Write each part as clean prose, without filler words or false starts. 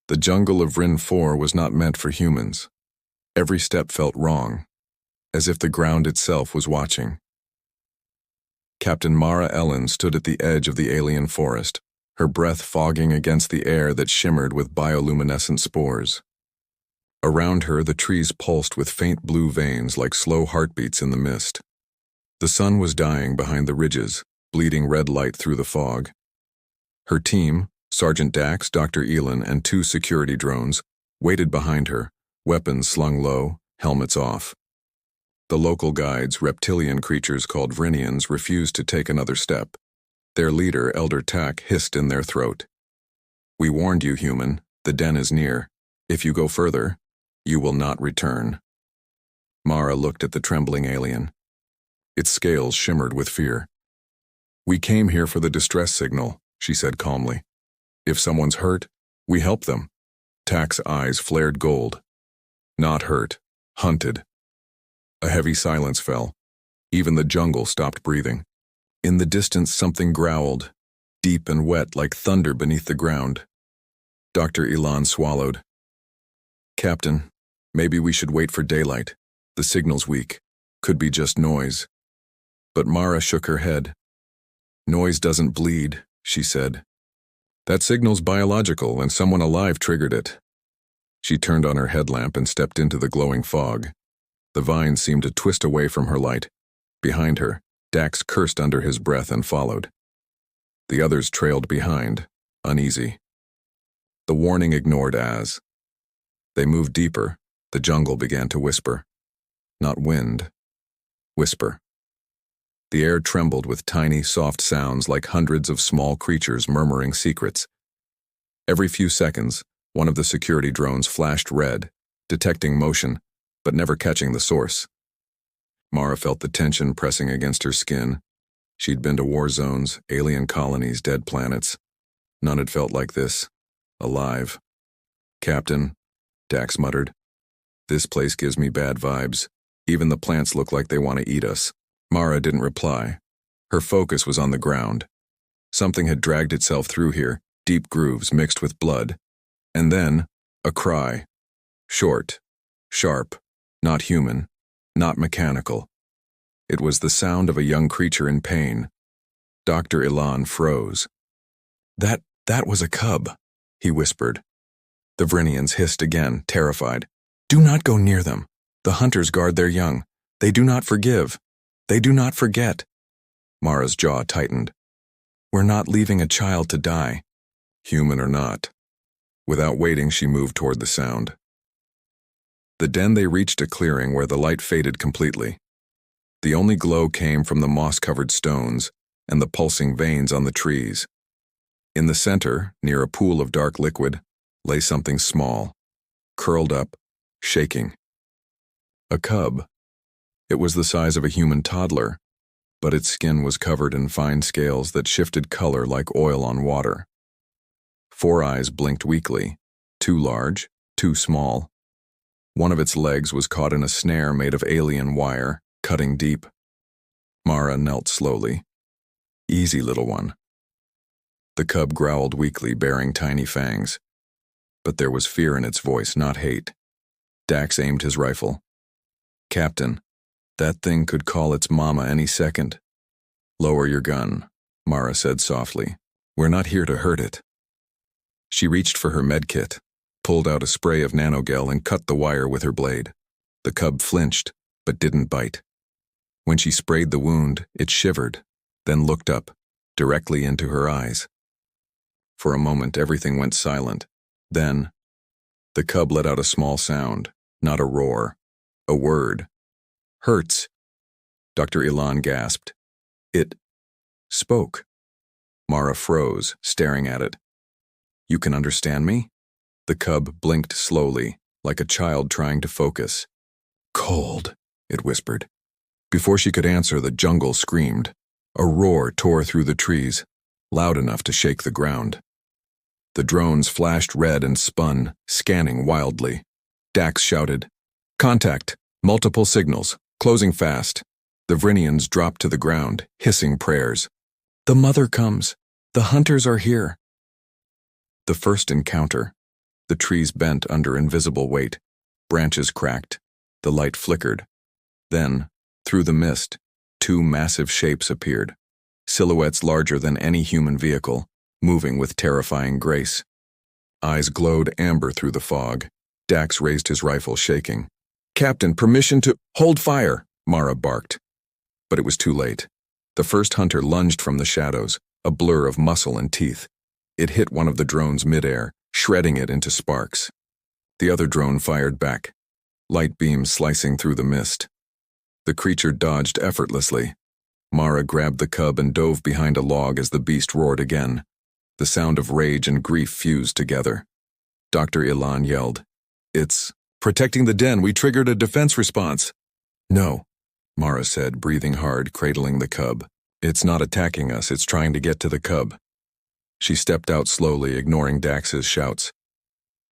The jungle of Rin 4 was not meant for humans. Every step felt wrong, as if the ground itself was watching. Captain Mara Ellen stood at the edge of the alien forest, her breath fogging against the air that shimmered with bioluminescent spores. Around her, the trees pulsed with faint blue veins like slow heartbeats in the mist. The sun was dying behind the ridges, bleeding red light through the fog. Her team, Sergeant Dax, Dr. Elin, and 2 security drones, waited behind her, weapons slung low, helmets off. The local guides, reptilian creatures called Vrinians, refused to take another step. Their leader, Elder Tak, hissed in their throat. "We warned you, human. The den is near. If you go further, you will not return." Mara looked at the trembling alien. Its scales shimmered with fear. "We came here for the distress signal," she said calmly. "If someone's hurt, we help them." Tak's eyes flared gold. "Not hurt. Hunted." A heavy silence fell. Even the jungle stopped breathing. In the distance, something growled, deep and wet like thunder beneath the ground. Dr. Elon swallowed. "Captain, maybe we should wait for daylight. The signal's weak. Could be just noise." But Mara shook her head. "Noise doesn't bleed," she said. "That signal's biological, and someone alive triggered it." She turned on her headlamp and stepped into the glowing fog. The vines seemed to twist away from her light. Behind her, Dax cursed under his breath and followed. The others trailed behind, uneasy. The warning ignored as. They moved deeper. The jungle began to whisper. Not wind. Whisper. The air trembled with tiny, soft sounds like hundreds of small creatures murmuring secrets. Every few seconds, one of the security drones flashed red, detecting motion, but never catching the source. Mara felt the tension pressing against her skin. She'd been to war zones, alien colonies, dead planets. None had felt like this. Alive. "Captain," Dax muttered. "This place gives me bad vibes. Even the plants look like they want to eat us." Mara didn't reply. Her focus was on the ground. Something had dragged itself through here, deep grooves mixed with blood. And then, a cry. Short, sharp, not human, not mechanical. It was the sound of a young creature in pain. Dr. Elon froze. That was a cub," he whispered. The Vrinians hissed again, terrified. "Do not go near them. The hunters guard their young. They do not forgive. They do not forget." Mara's jaw tightened. "We're not leaving a child to die, human or not." Without waiting, she moved toward the sound. The den they reached a clearing where the light faded completely. The only glow came from the moss-covered stones and the pulsing veins on the trees. In the center, near a pool of dark liquid, lay something small, curled up, shaking. A cub. It was the size of a human toddler, but its skin was covered in fine scales that shifted color like oil on water. 4 eyes blinked weakly, too large, too small. One of its legs was caught in a snare made of alien wire, cutting deep. Mara knelt slowly. "Easy, little one." The cub growled weakly, baring tiny fangs. But there was fear in its voice, not hate. Dax aimed his rifle. "Captain, that thing could call its mama any second." "Lower your gun," Mara said softly. "We're not here to hurt it." She reached for her medkit, pulled out a spray of nanogel and cut the wire with her blade. The cub flinched, but didn't bite. When she sprayed the wound, it shivered, then looked up, directly into her eyes. For a moment, everything went silent. Then, the cub let out a small sound, not a roar, a word. "Hurts," Dr. Elon gasped. "It spoke." Mara froze, staring at it. "You can understand me?" The cub blinked slowly, like a child trying to focus. "Cold," it whispered. Before she could answer, the jungle screamed. A roar tore through the trees, loud enough to shake the ground. The drones flashed red and spun, scanning wildly. Dax shouted, "Contact! Multiple signals, closing fast." The Vrinians dropped to the ground, hissing prayers. "The mother comes! The hunters are here!" The first encounter. The trees bent under invisible weight. Branches cracked. The light flickered. Then, through the mist, two massive shapes appeared, silhouettes larger than any human vehicle, moving with terrifying grace. Eyes glowed amber through the fog. Dax raised his rifle, shaking. "Captain, permission to hold fire," Mara barked. But it was too late. The first hunter lunged from the shadows, a blur of muscle and teeth. It hit one of the drones midair, shredding it into sparks. The other drone fired back, light beams slicing through the mist. The creature dodged effortlessly. Mara grabbed the cub and dove behind a log as the beast roared again. The sound of rage and grief fused together. Dr. Ilan yelled, "It's protecting the den. We triggered a defense response." "No," Mara said, breathing hard, cradling the cub. "It's not attacking us. It's trying to get to the cub." She stepped out slowly, ignoring Dax's shouts.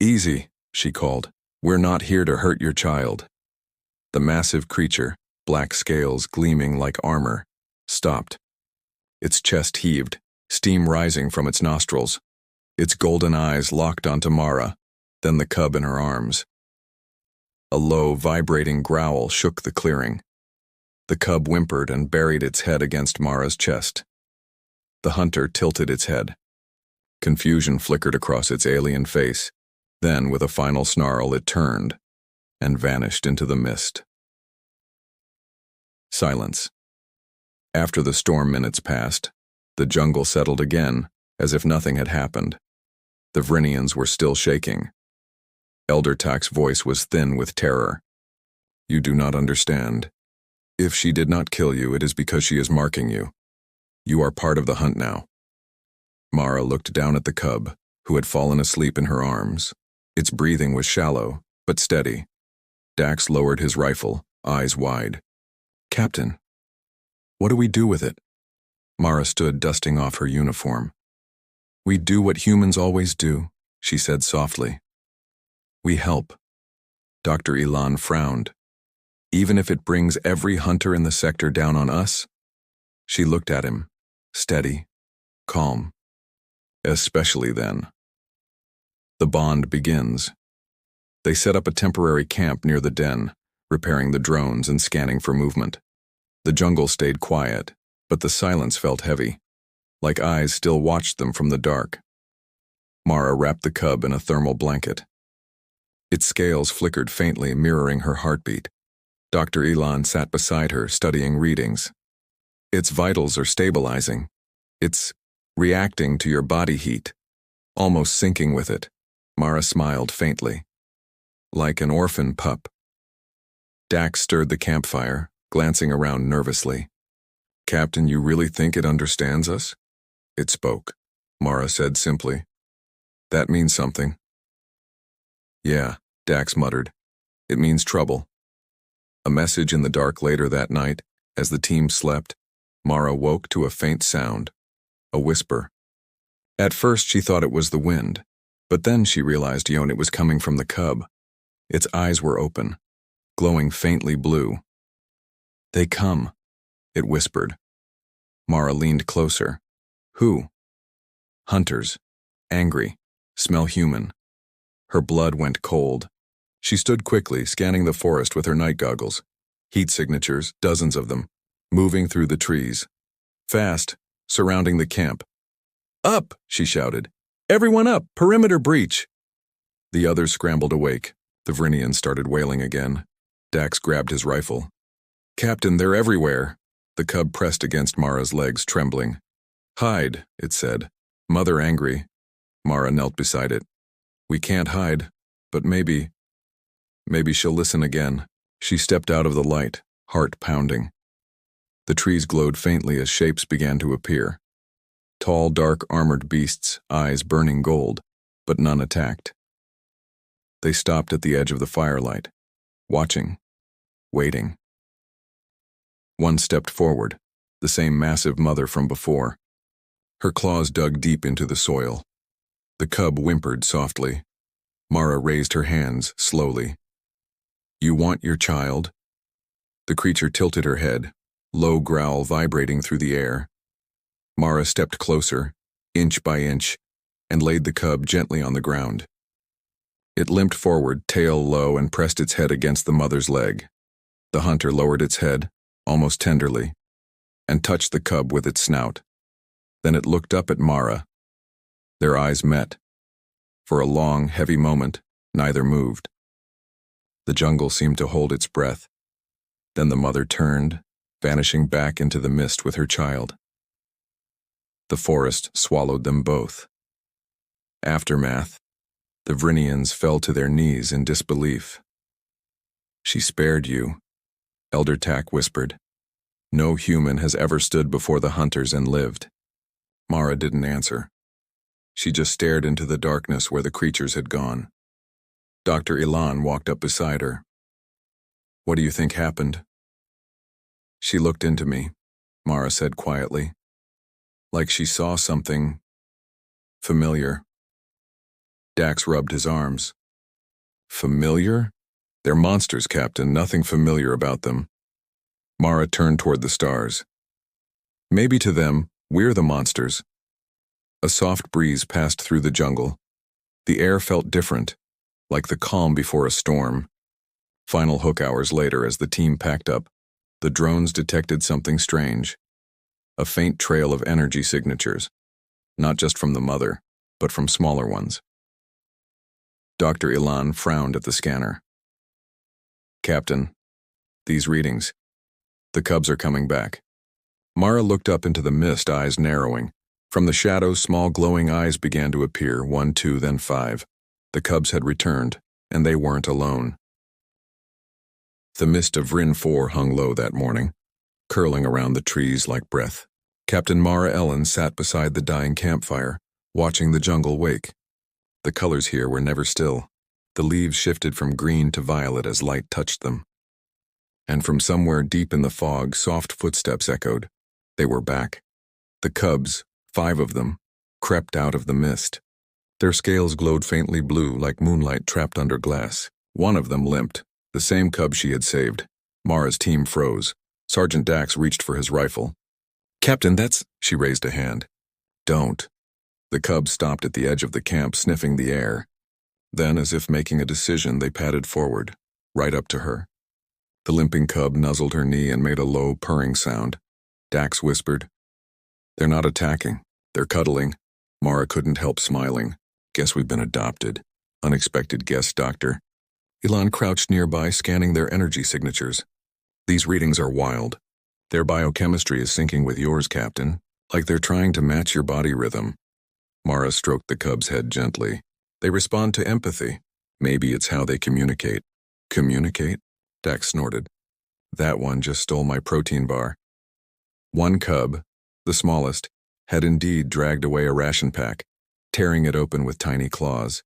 "Easy," she called. "We're not here to hurt your child." The massive creature, black scales gleaming like armor, stopped. Its chest heaved, steam rising from its nostrils. Its golden eyes locked onto Mara, then the cub in her arms. A low, vibrating growl shook the clearing. The cub whimpered and buried its head against Mara's chest. The hunter tilted its head. Confusion flickered across its alien face. Then, with a final snarl, it turned and vanished into the mist. Silence. After the storm minutes passed, the jungle settled again, as if nothing had happened. The Vrinians were still shaking. Elder Tak's voice was thin with terror. "You do not understand. If she did not kill you, it is because she is marking you. You are part of the hunt now." Mara looked down at the cub, who had fallen asleep in her arms. Its breathing was shallow, but steady. Dax lowered his rifle, eyes wide. "Captain, what do we do with it?" Mara stood, dusting off her uniform. "We do what humans always do," she said softly. "We help." Dr. Ilan frowned. "Even if it brings every hunter in the sector down on us?" She looked at him, steady, calm. "Especially then." The bond begins. They set up a temporary camp near the den, repairing the drones and scanning for movement. The jungle stayed quiet, but the silence felt heavy, like eyes still watched them from the dark. Mara wrapped the cub in a thermal blanket. Its scales flickered faintly, mirroring her heartbeat. Dr. Ilan sat beside her, studying readings. "Its vitals are stabilizing. It's reacting to your body heat, almost syncing with it." Mara smiled faintly. "Like an orphan pup." Dax stirred the campfire, glancing around nervously. "Captain, you really think it understands us?" "It spoke," Mara said simply. "That means something." "Yeah," Dax muttered. "It means trouble." A message in the dark later that night, as the team slept, Mara woke to a faint sound, a whisper. At first she thought it was the wind, but then she realized it was coming from the cub. Its eyes were open, glowing faintly blue. "They come," it whispered. Mara leaned closer. "Who?" "Hunters. Angry. Smell human." Her blood went cold. She stood quickly, scanning the forest with her night goggles. Heat signatures, dozens of them, moving through the trees. Fast, surrounding the camp. "Up!" she shouted. "Everyone up! Perimeter breach!" The others scrambled awake. The Vrinians started wailing again. Dax grabbed his rifle. "Captain, they're everywhere." The cub pressed against Mara's legs, trembling. "Hide," it said. "Mother angry." Mara knelt beside it. "We can't hide, but maybe she'll listen again." She stepped out of the light, heart pounding. The trees glowed faintly as shapes began to appear. Tall, dark, armored beasts, eyes burning gold, but none attacked. They stopped at the edge of the firelight, watching, waiting. One stepped forward, the same massive mother from before. Her claws dug deep into the soil. The cub whimpered softly. Mara raised her hands slowly. "You want your child?" The creature tilted her head, low growl vibrating through the air. Mara stepped closer, inch by inch, and laid the cub gently on the ground. It limped forward, tail low, and pressed its head against the mother's leg. The hunter lowered its head, almost tenderly, and touched the cub with its snout. Then it looked up at Mara. Their eyes met. For a long, heavy moment, neither moved. The jungle seemed to hold its breath. Then the mother turned, vanishing back into the mist with her child. The forest swallowed them both. Aftermath. The Vrinians fell to their knees in disbelief. "She spared you," Elder Tak whispered. "No human has ever stood before the hunters and lived." Mara didn't answer. She just stared into the darkness where the creatures had gone. Dr. Ilan walked up beside her. "What do you think happened?" "She looked into me," Mara said quietly, "like she saw something familiar." Dax rubbed his arms. "Familiar? They're monsters, Captain, nothing familiar about them." Mara turned toward the stars. "Maybe to them, we're the monsters." A soft breeze passed through the jungle. The air felt different, like the calm before a storm. Final hook hours later, as the team packed up, the drones detected something strange. A faint trail of energy signatures, not just from the mother, but from smaller ones. Dr. Ilan frowned at the scanner. "Captain, these readings. The cubs are coming back." Mara looked up into the mist, eyes narrowing. From the shadows, small glowing eyes began to appear, 1, 2, then 5. The cubs had returned, and they weren't alone. The mist of Vrin 4 hung low that morning, curling around the trees like breath. Captain Mara Ellen sat beside the dying campfire, watching the jungle wake. The colors here were never still. The leaves shifted from green to violet as light touched them. And from somewhere deep in the fog, soft footsteps echoed. They were back. The cubs, 5 of them, crept out of the mist. Their scales glowed faintly blue like moonlight trapped under glass. One of them limped, the same cub she had saved. Mara's team froze. Sergeant Dax reached for his rifle. "Captain, that's—" She raised a hand. "Don't." The cubs stopped at the edge of the camp, sniffing the air. Then, as if making a decision, they padded forward, right up to her. The limping cub nuzzled her knee and made a low, purring sound. Dax whispered, "They're not attacking. They're cuddling." Mara couldn't help smiling. "Guess we've been adopted." "Unexpected guest, Doctor." Ilan crouched nearby, scanning their energy signatures. "These readings are wild. Their biochemistry is syncing with yours, Captain, like they're trying to match your body rhythm." Mara stroked the cub's head gently. "They respond to empathy. Maybe it's how they communicate." "Communicate?" Dax snorted. "That one just stole my protein bar." One cub, the smallest, had indeed dragged away a ration pack, tearing it open with tiny claws.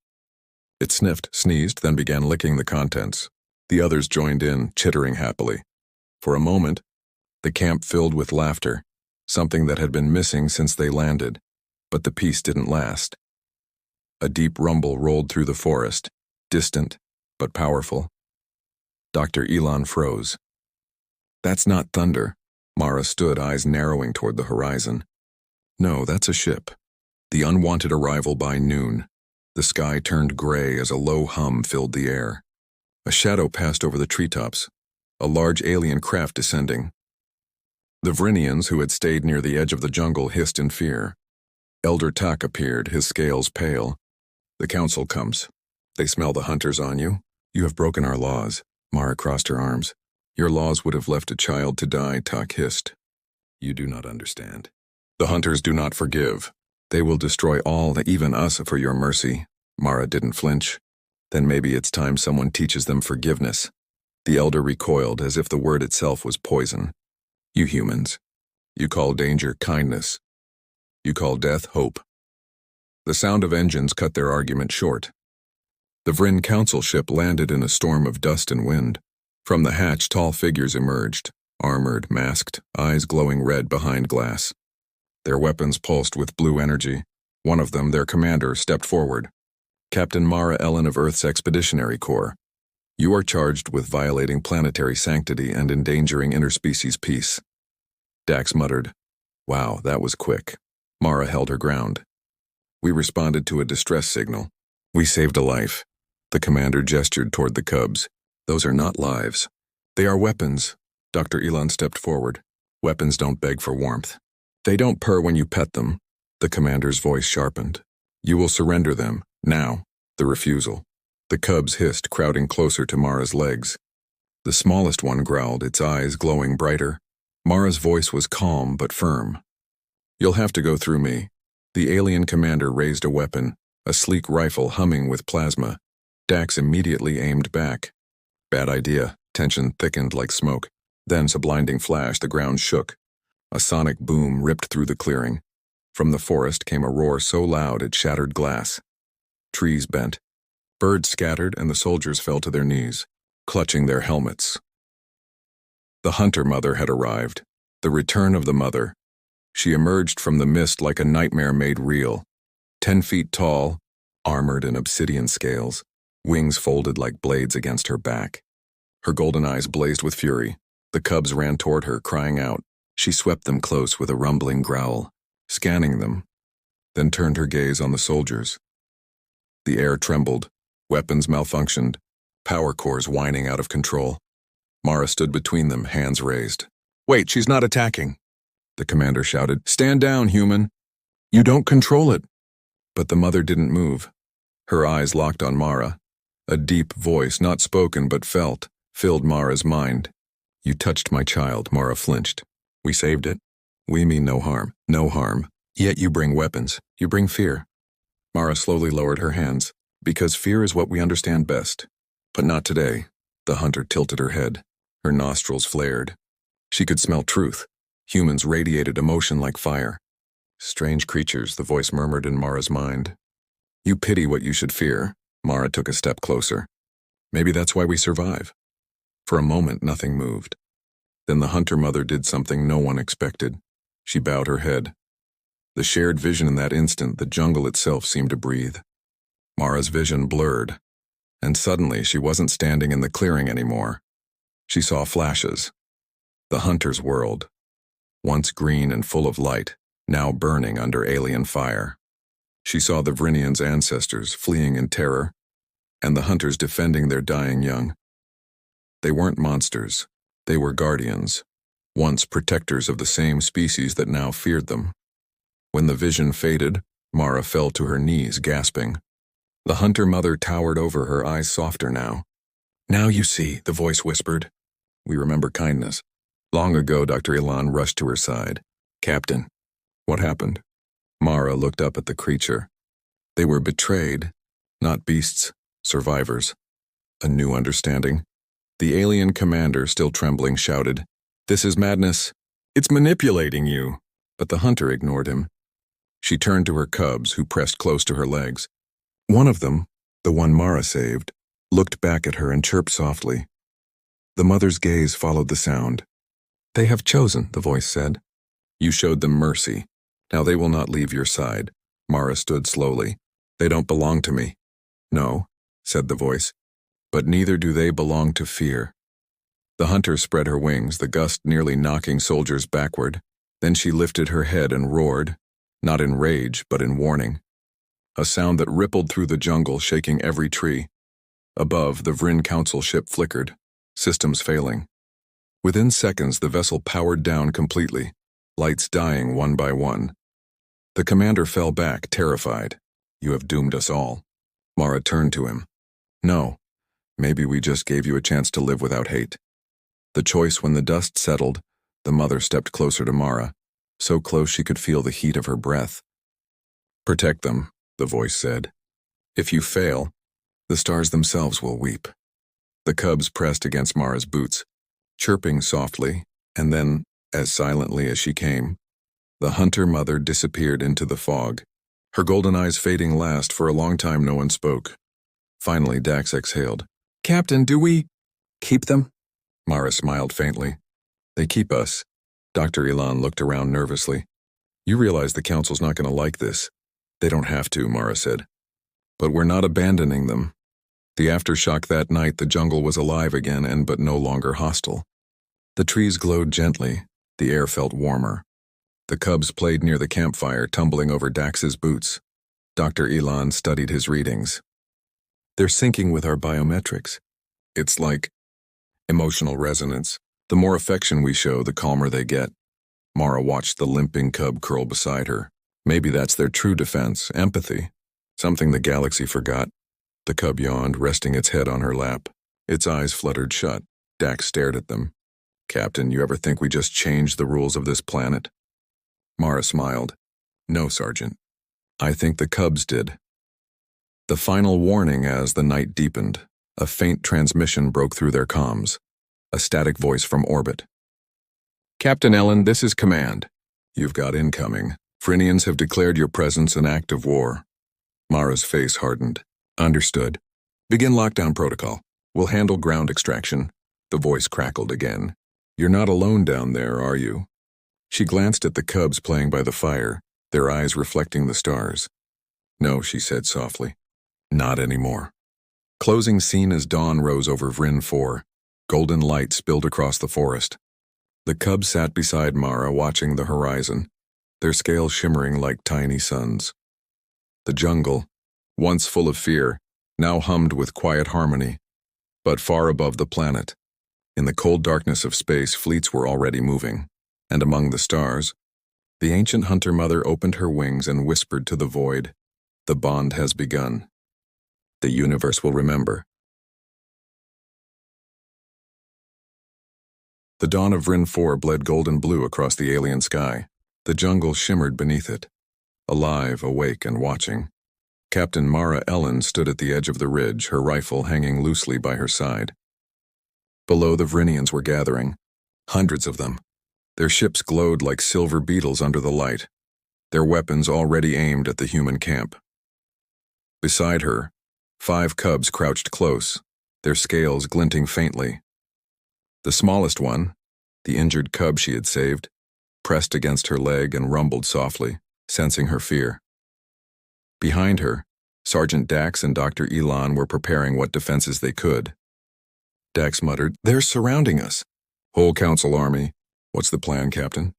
It sniffed, sneezed, then began licking the contents. The others joined in, chittering happily. For a moment, the camp filled with laughter, something that had been missing since they landed. But the peace didn't last. A deep rumble rolled through the forest, distant but powerful. Dr. Ilan froze. "That's not thunder." Mara stood, eyes narrowing toward the horizon. "No, that's a ship. The unwanted arrival by noon." The sky turned gray as a low hum filled the air. A shadow passed over the treetops, a large alien craft descending. The Vrinians, who had stayed near the edge of the jungle, hissed in fear. Elder Tak appeared, his scales pale. "The council comes. They smell the hunters on you. You have broken our laws." Mara crossed her arms. "Your laws would have left a child to die," Tak hissed. "You do not understand. The hunters do not forgive. They will destroy all, even us, for your mercy." Mara didn't flinch. "Then maybe it's time someone teaches them forgiveness." The elder recoiled, as if the word itself was poison. "You humans. You call danger kindness. You call death hope." The sound of engines cut their argument short. The Vrin council ship landed in a storm of dust and wind. From the hatch, tall figures emerged, armored, masked, eyes glowing red behind glass. Their weapons pulsed with blue energy. One of them, their commander, stepped forward. "Captain Mara Ellen of Earth's Expeditionary Corps. You are charged with violating planetary sanctity and endangering interspecies peace." Dax muttered, "Wow, that was quick." Mara held her ground. "We responded to a distress signal. We saved a life. The commander gestured toward the cubs. Those are not lives. They are weapons. Dr. Elon stepped forward. Weapons don't beg for warmth. They don't purr when you pet them. The commander's voice sharpened. You will surrender them, now. The refusal. The cubs hissed, crowding closer to Mara's legs. The smallest one growled, its eyes glowing brighter. Mara's voice was calm but firm. You'll have to go through me. The alien commander raised a weapon, a sleek rifle humming with plasma. Dax immediately aimed back. Bad idea. Tension thickened like smoke. Then, a blinding flash, the ground shook. A sonic boom ripped through the clearing. From the forest came a roar so loud it shattered glass. Trees bent. Birds scattered, and the soldiers fell to their knees, clutching their helmets. The hunter mother had arrived. The return of the mother. She emerged from the mist like a nightmare made real. 10 feet tall, armored in obsidian scales, wings folded like blades against her back. Her golden eyes blazed with fury. The cubs ran toward her, crying out. She swept them close with a rumbling growl, scanning them, then turned her gaze on the soldiers. The air trembled, weapons malfunctioned, power cores whining out of control. Mara stood between them, hands raised. Wait, she's not attacking. The commander shouted, Stand down, human. You don't control it. But the mother didn't move. Her eyes locked on Mara. A deep voice, not spoken but felt, filled Mara's mind. You touched my child, Mara flinched. We saved it. We mean no harm, no harm. Yet you bring weapons. You bring fear. Mara slowly lowered her hands. Because fear is what we understand best. But not today. The hunter tilted her head. Her nostrils flared. She could smell truth. Humans radiated emotion like fire. Strange creatures, the voice murmured in Mara's mind. You pity what you should fear. Mara took a step closer. Maybe that's why we survive. For a moment, nothing moved. Then the hunter mother did something no one expected. She bowed her head. The shared vision in that instant, the jungle itself seemed to breathe. Mara's vision blurred, and suddenly she wasn't standing in the clearing anymore. She saw flashes. The hunter's world, once green and full of light, now burning under alien fire. She saw the Vrinians' ancestors fleeing in terror, and the hunters defending their dying young. They weren't monsters. They were guardians, once protectors of the same species that now feared them. When the vision faded, Mara fell to her knees, gasping. The hunter mother towered over her, eyes softer now. Now you see, the voice whispered. We remember kindness. Long ago, Dr. Elon rushed to her side. Captain, what happened? Mara looked up at the creature. They were betrayed, not beasts, survivors. A new understanding. The alien commander, still trembling, shouted, This is madness. It's manipulating you. But the hunter ignored him. She turned to her cubs, who pressed close to her legs. One of them, the one Mara saved, looked back at her and chirped softly. The mother's gaze followed the sound. They have chosen, the voice said. You showed them mercy. Now they will not leave your side. Mara stood slowly. They don't belong to me. No, said the voice. But neither do they belong to fear. The hunter spread her wings, the gust nearly knocking soldiers backward. Then she lifted her head and roared, not in rage, but in warning. A sound that rippled through the jungle, shaking every tree. Above, the Vrin Council ship flickered, systems failing. Within seconds, the vessel powered down completely, lights dying one by one. The commander fell back, terrified. You have doomed us all. Mara turned to him. No. Maybe we just gave you a chance to live without hate. The choice when the dust settled, the mother stepped closer to Mara, so close she could feel the heat of her breath. Protect them, the voice said. If you fail, the stars themselves will weep. The cubs pressed against Mara's boots, chirping softly, and then, as silently as she came, the hunter mother disappeared into the fog, her golden eyes fading last. For a long time no one spoke. Finally, Dax exhaled. Captain, do we keep them? Mara smiled faintly. They keep us. Dr. Elon looked around nervously. You realize the council's not going to like this. They don't have to, Mara said. But we're not abandoning them. The aftershock that night, the jungle was alive again but no longer hostile. The trees glowed gently. The air felt warmer. The cubs played near the campfire, tumbling over Dax's boots. Dr. Elon studied his readings. They're syncing with our biometrics. It's like emotional resonance. The more affection we show, the calmer they get. Mara watched the limping cub curl beside her. Maybe that's their true defense, empathy. Something the galaxy forgot. The cub yawned, resting its head on her lap. Its eyes fluttered shut. Dax stared at them. Captain, you ever think we just changed the rules of this planet? Mara smiled. No, Sergeant. I think the cubs did. The final warning as the night deepened. A faint transmission broke through their comms. A static voice from orbit. Captain Ellen, this is command. You've got incoming. Frinians have declared your presence an act of war. Mara's face hardened. Understood. Begin lockdown protocol. We'll handle ground extraction. The voice crackled again. You're not alone down there, are you? She glanced at the cubs playing by the fire, their eyes reflecting the stars. No, she said softly. Not anymore. Closing scene as dawn rose over Vrin 4. Golden light spilled across the forest. The cubs sat beside Mara, watching the horizon, their scales shimmering like tiny suns. The jungle, once full of fear, now hummed with quiet harmony, but far above the planet. In the cold darkness of space, fleets were already moving, and among the stars, the ancient hunter mother opened her wings and whispered to the void, "The bond has begun. The universe will remember." The dawn of Vrin 4 bled golden blue across the alien sky. The jungle shimmered beneath it, alive, awake, and watching. Captain Mara Ellen stood at the edge of the ridge, her rifle hanging loosely by her side. Below, the Vrinians were gathering, hundreds of them. Their ships glowed like silver beetles under the light, their weapons already aimed at the human camp. Beside her, 5 cubs crouched close, their scales glinting faintly. The smallest one, the injured cub she had saved, pressed against her leg and rumbled softly, sensing her fear. Behind her, Sergeant Dax and Dr. Elon were preparing what defenses they could. Dax muttered, "They're surrounding us." "Whole council army. What's the plan, Captain?"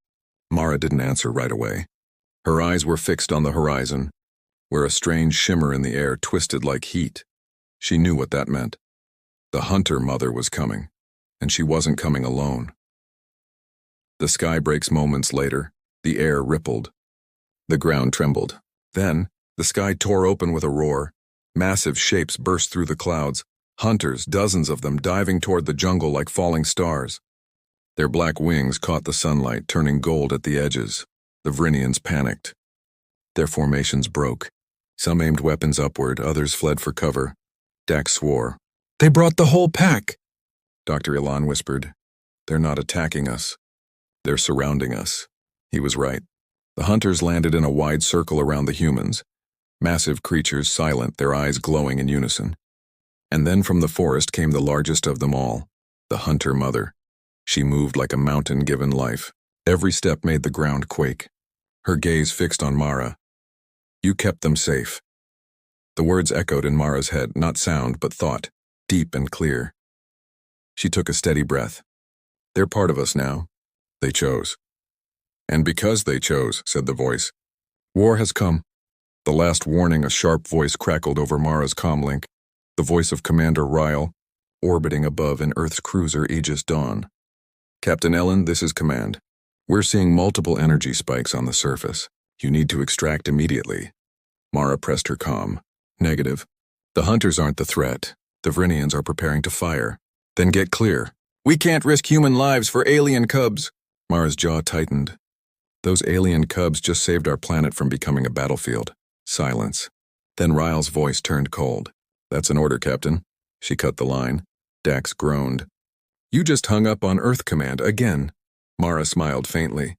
Mara didn't answer right away. Her eyes were fixed on the horizon, where a strange shimmer in the air twisted like heat. She knew what that meant. The hunter mother was coming, and she wasn't coming alone. The sky breaks moments later. The air rippled. The ground trembled. Then, the sky tore open with a roar. Massive shapes burst through the clouds. Hunters, dozens of them, diving toward the jungle like falling stars. Their black wings caught the sunlight, turning gold at the edges. The Vrinians panicked. Their formations broke. Some aimed weapons upward, others fled for cover. Dax swore. "They brought the whole pack!" Dr. Elon whispered. "They're not attacking us. They're surrounding us." He was right. The hunters landed in a wide circle around the humans. Massive creatures, silent, their eyes glowing in unison. And then from the forest came the largest of them all, the hunter mother. She moved like a mountain given life. Every step made the ground quake. Her gaze fixed on Mara. "You kept them safe." The words echoed in Mara's head, not sound, but thought, deep and clear. She took a steady breath. "They're part of us now. They chose." "And because they chose," said the voice, "war has come." The last warning, a sharp voice crackled over Mara's comlink, the voice of Commander Ryle, orbiting above in Earth's cruiser Aegis Dawn. "Captain Ellen, this is command. We're seeing multiple energy spikes on the surface. You need to extract immediately." Mara pressed her comm. "Negative. The hunters aren't the threat. The Vrinians are preparing to fire. Then get clear. We can't risk human lives for alien cubs." Mara's jaw tightened. Those alien cubs just saved our planet from becoming a battlefield. Silence. Then Ryle's voice turned cold. "That's an order, Captain." She cut the line. Dax groaned. "You just hung up on Earth Command again." Mara smiled faintly.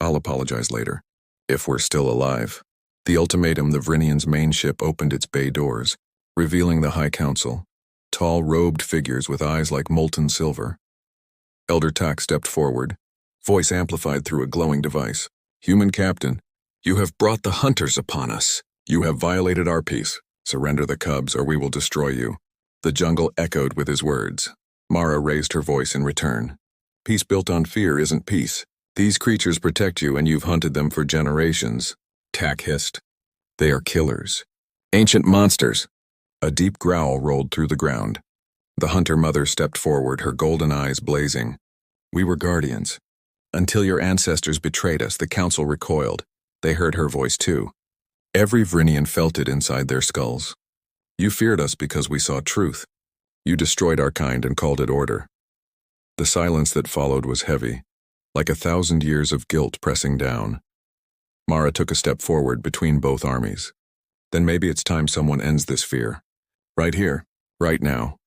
"I'll apologize later. If we're still alive." The ultimatum, the Vrinians' main ship opened its bay doors, revealing the High Council. Tall, robed figures with eyes like molten silver. Elder Tak stepped forward, voice amplified through a glowing device. "Human Captain, you have brought the hunters upon us. You have violated our peace. Surrender the cubs or we will destroy you." The jungle echoed with his words. Mara raised her voice in return. "Peace built on fear isn't peace. These creatures protect you and you've hunted them for generations." Tak hissed. "They are killers. Ancient monsters. A deep growl rolled through the ground. The hunter mother stepped forward, her golden eyes blazing. "We were guardians. Until your ancestors betrayed us," the council recoiled. They heard her voice too. Every Vrinian felt it inside their skulls. "You feared us because we saw truth. You destroyed our kind and called it order." The silence that followed was heavy, like 1,000 years of guilt pressing down. Mara took a step forward between both armies. "Then maybe it's time someone ends this fear. Right here, right now."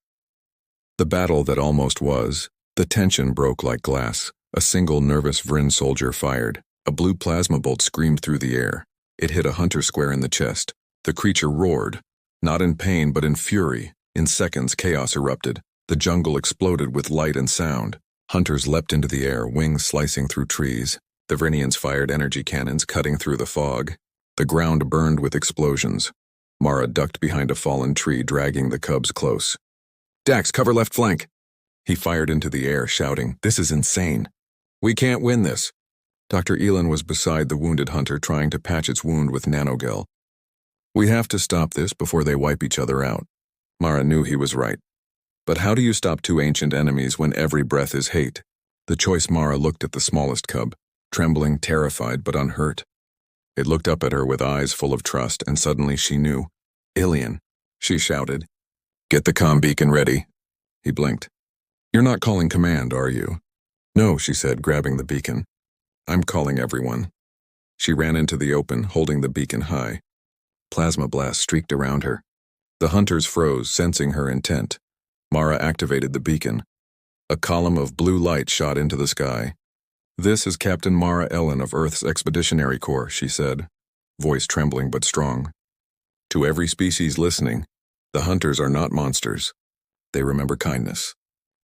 The battle that almost was, the tension broke like glass. A single nervous Vryn soldier fired. A blue plasma bolt screamed through the air. It hit a hunter square in the chest. The creature roared, not in pain but in fury. In seconds, chaos erupted. The jungle exploded with light and sound. Hunters leapt into the air, wings slicing through trees. The Vrinians fired energy cannons, cutting through the fog. The ground burned with explosions. Mara ducked behind a fallen tree, dragging the cubs close. "Dax, cover left flank." He fired into the air, shouting, "This is insane. We can't win this." Dr. Elin was beside the wounded hunter, trying to patch its wound with nanogel. "We have to stop this before they wipe each other out." Mara knew he was right. But how do you stop two ancient enemies when every breath is hate? The choice. Mara looked at the smallest cub, trembling, terrified, but unhurt. It looked up at her with eyes full of trust, and suddenly she knew. "Ilian," she shouted. "Get the comm beacon ready." He blinked. "You're not calling command, are you?" "No," she said, grabbing the beacon. "I'm calling everyone." She ran into the open, holding the beacon high. Plasma blasts streaked around her. The hunters froze, sensing her intent. Mara activated the beacon. A column of blue light shot into the sky. "This is Captain Mara Ellen of Earth's Expeditionary Corps," she said, voice trembling but strong. "To every species listening, the hunters are not monsters. They remember kindness.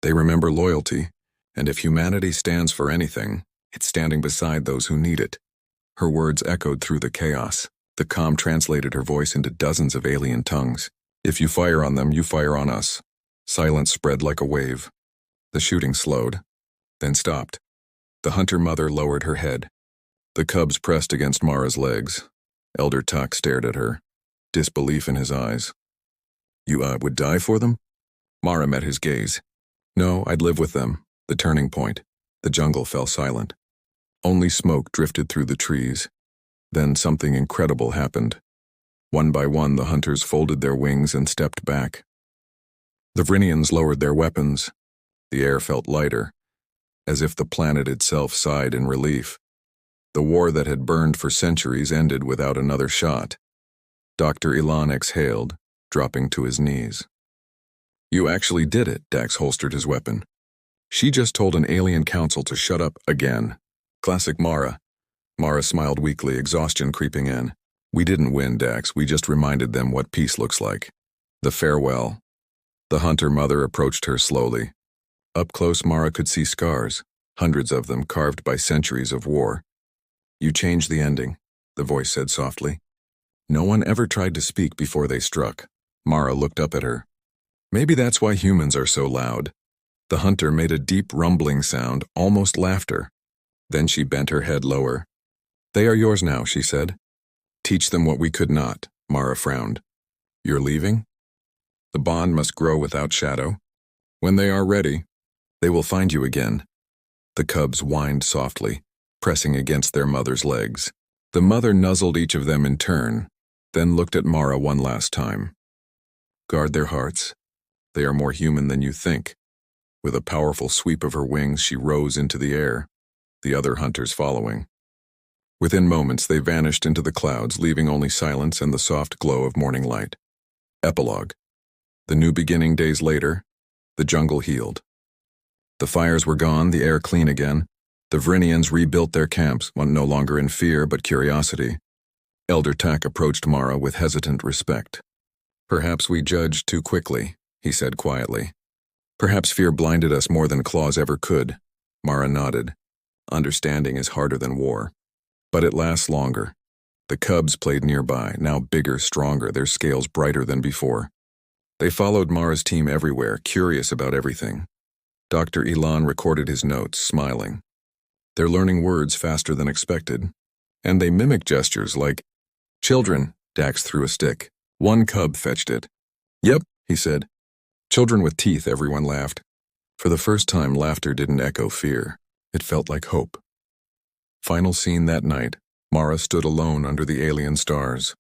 They remember loyalty, and if humanity stands for anything, it's standing beside those who need it." Her words echoed through the chaos. The comm translated her voice into dozens of alien tongues. "If you fire on them, you fire on us." Silence spread like a wave. The shooting slowed, then stopped. The hunter mother lowered her head. The cubs pressed against Mara's legs. Elder Tuck stared at her, disbelief in his eyes. "You, would die for them?" Mara met his gaze. "No, I'd live with them." The turning point. The jungle fell silent. Only smoke drifted through the trees. Then something incredible happened. One by one, the hunters folded their wings and stepped back. The Vrinians lowered their weapons. The air felt lighter, as if the planet itself sighed in relief. The war that had burned for centuries ended without another shot. Dr. Elon exhaled, dropping to his knees. "You actually did it." Dax holstered his weapon. "She just told an alien council to shut up again." Classic Mara. Mara smiled weakly, exhaustion creeping in. "We didn't win, Dax. We just reminded them what peace looks like." The farewell. The hunter mother approached her slowly. Up close, Mara could see scars, hundreds of them carved by centuries of war. "You changed the ending," the voice said softly. "No one ever tried to speak before they struck." Mara looked up at her. "Maybe that's why humans are so loud." The hunter made a deep rumbling sound, almost laughter. Then she bent her head lower. "They are yours now," she said. "Teach them what we could not." Mara frowned. "You're leaving?" "The bond must grow without shadow. When they are ready, they will find you again." The cubs whined softly, pressing against their mother's legs. The mother nuzzled each of them in turn, then looked at Mara one last time. "Guard their hearts. They are more human than you think." With a powerful sweep of her wings, she rose into the air, the other hunters following. Within moments, they vanished into the clouds, leaving only silence and the soft glow of morning light. Epilogue. The new beginning. Days later, the jungle healed. The fires were gone, the air clean again. The Vrinians rebuilt their camps, one no longer in fear but curiosity. Elder Tak approached Mara with hesitant respect. "Perhaps we judged too quickly," he said quietly. "Perhaps fear blinded us more than claws ever could." Mara nodded. "Understanding is harder than war. But it lasts longer." The cubs played nearby, now bigger, stronger, their scales brighter than before. They followed Mara's team everywhere, curious about everything. Dr. Elon recorded his notes, smiling. They're learning words faster than expected. And they mimic gestures like, "Children," Dax threw a stick. One cub fetched it. Yep, he said. Children with teeth, everyone laughed. For the first time, laughter didn't echo fear. It felt like hope. Final scene that night, Mara stood alone under the alien stars.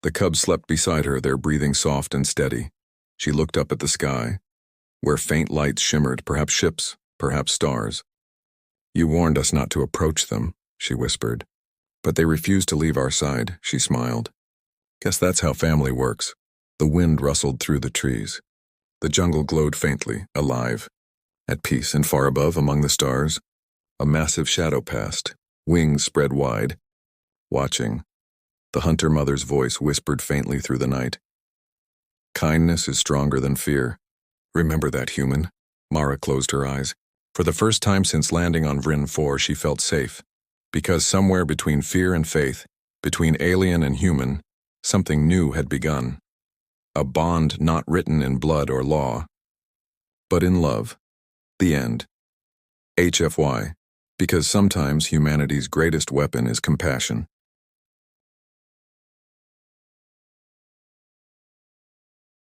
The cubs slept beside her, their breathing soft and steady. She looked up at the sky, where faint lights shimmered, perhaps ships, perhaps stars. You warned us not to approach them, she whispered. But they refused to leave our side, she smiled. Guess that's how family works. The wind rustled through the trees. The jungle glowed faintly, alive. At peace, and far above, among the stars, a massive shadow passed, wings spread wide. Watching, the hunter mother's voice whispered faintly through the night. Kindness is stronger than fear. Remember that, human. Mara closed her eyes. For the first time since landing on Vryn 4, she felt safe. Because somewhere between fear and faith, between alien and human, something new had begun. A bond not written in blood or law, but in love. The end. HFY. Because sometimes humanity's greatest weapon is compassion.